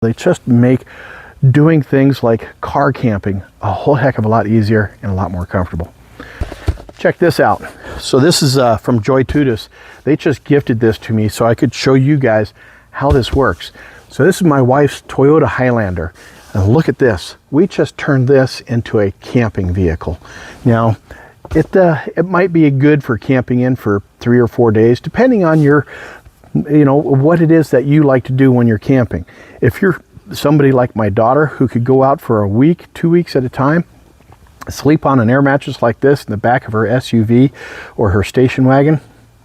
They just make doing things like car camping a whole heck of a lot easier and a lot more comfortable. Check this out. So this is from JOYTUTUS. They just gifted this to me so I could show you guys how this works. So this is my wife's Toyota Highlander. And look at this. We just turned this into a camping vehicle. Now, it might be good for camping in for 3 or 4 days, depending on your, what it is that you like to do when you're camping. If you're somebody like my daughter who could go out for a week, 2 weeks at a time, sleep on an air mattress like this in the back of her SUV or her station wagon,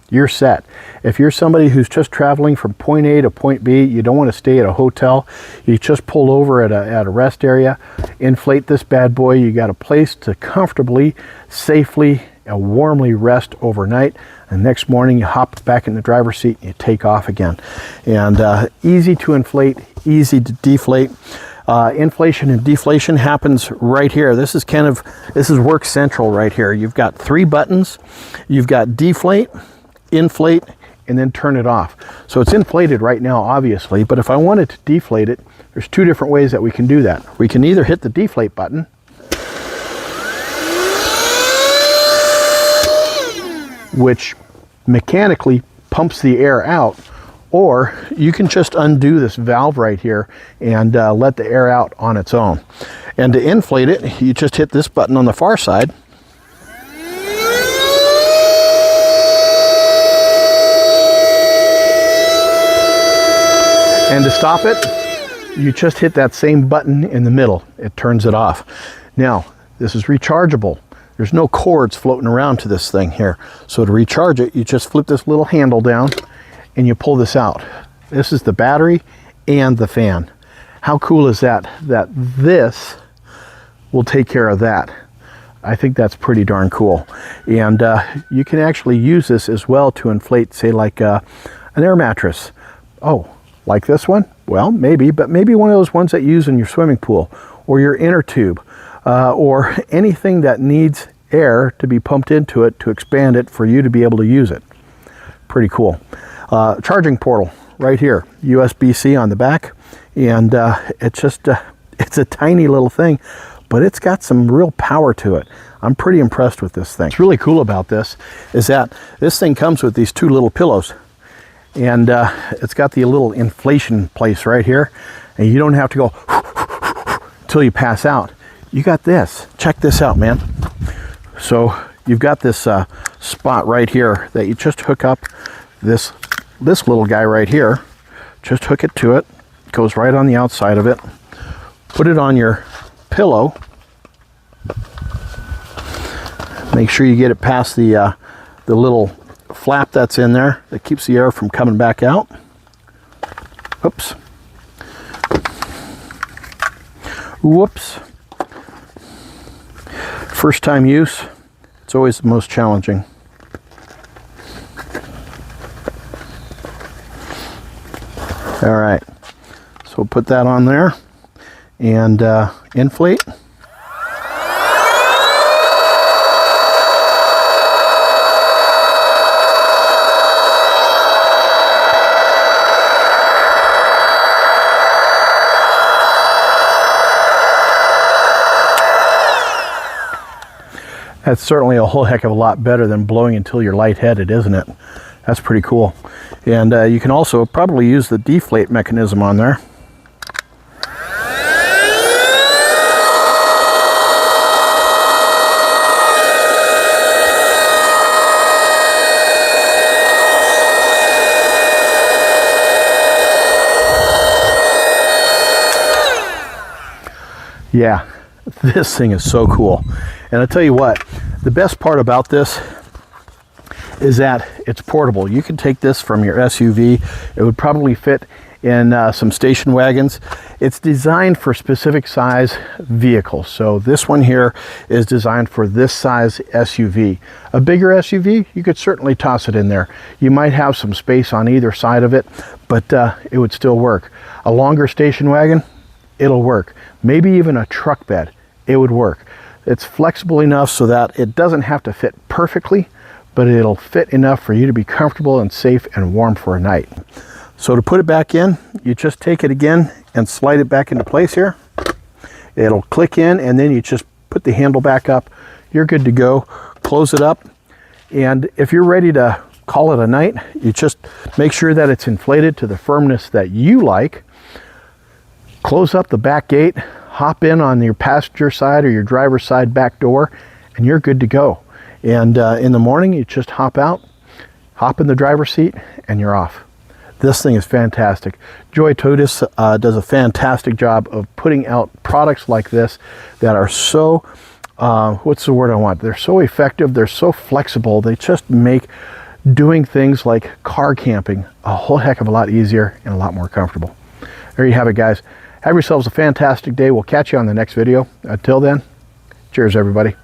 you're set. If you're somebody who's just traveling from point A to point B, you don't want to stay at a hotel, you just pull over at a rest area, inflate this bad boy, you got a place to comfortably, safely, and warmly rest overnight, and next morning you hop back in the driver's seat and you take off again. And easy to inflate, easy to deflate. Inflation and deflation happens right here. This is work central right here. You've got 3 buttons. You've got deflate, inflate, and then turn it off. So it's inflated right now, obviously, but if I wanted to deflate it, there's 2 different ways that we can do that. We can either hit the deflate button, which mechanically pumps the air out, or you can just undo this valve right here and let the air out on its own. And to inflate it, you just hit this button on the far side. And to stop it, you just hit that same button in the middle. It turns it off. Now, this is rechargeable. There's no cords floating around to this thing here. So to recharge it, you just flip this little handle down and you pull this out. This is the battery and the fan. How cool is that? That this will take care of that. I think that's pretty darn cool. And you can actually use this as well to inflate, say, like an air mattress. Oh, like this one? Well, maybe, but maybe one of those ones that you use in your swimming pool or your inner tube. Or anything that needs air to be pumped into it to expand it for you to be able to use it. Pretty cool. Charging portal right here, USB-C on the back, and it's a tiny little thing, but it's got some real power to it. I'm pretty impressed with this thing. What's really cool about this is that this thing comes with these 2 little pillows, and it's got the little inflation place right here, and you don't have to go until you pass out. You got this. Check this out, man. So you've got this spot right here that you just hook up this little guy right here. Just hook it to it. It goes right on the outside of it. Put it on your pillow. Make sure you get it past the little flap that's in there that keeps the air from coming back out. Oops. Whoops. First time use, it's always the most challenging. All right, so we'll put that on there and inflate. That's certainly a whole heck of a lot better than blowing until you're lightheaded, isn't it? That's pretty cool. And you can also probably use the deflate mechanism on there. Yeah, this thing is so cool. And I'll tell you what, the best part about this is that it's portable. You can take this from your SUV. It would probably fit in some station wagons. It's designed for specific size vehicles. So this one here is designed for this size SUV. A bigger SUV, you could certainly toss it in there. You might have some space on either side of it, but it would still work. A longer station wagon, it'll work. Maybe even a truck bed, it would work. It's flexible enough so that it doesn't have to fit perfectly, but it'll fit enough for you to be comfortable and safe and warm for a night. So to put it back in, you just take it again and slide it back into place here. It'll click in, and then you just put the handle back up. You're good to go. Close it up, and if you're ready to call it a night, you just make sure that it's inflated to the firmness that you like. Close up the back gate, hop in on your passenger side or your driver's side back door, and you're good to go. And in the morning, you just hop out, hop in the driver's seat, and you're off. This thing is fantastic. JOYTUTUS does a fantastic job of putting out products like this that are so, what's the word I want? They're so effective, they're so flexible, they just make doing things like car camping a whole heck of a lot easier and a lot more comfortable. There you have it, guys. Have yourselves a fantastic day. We'll catch you on the next video. Until then, cheers, everybody.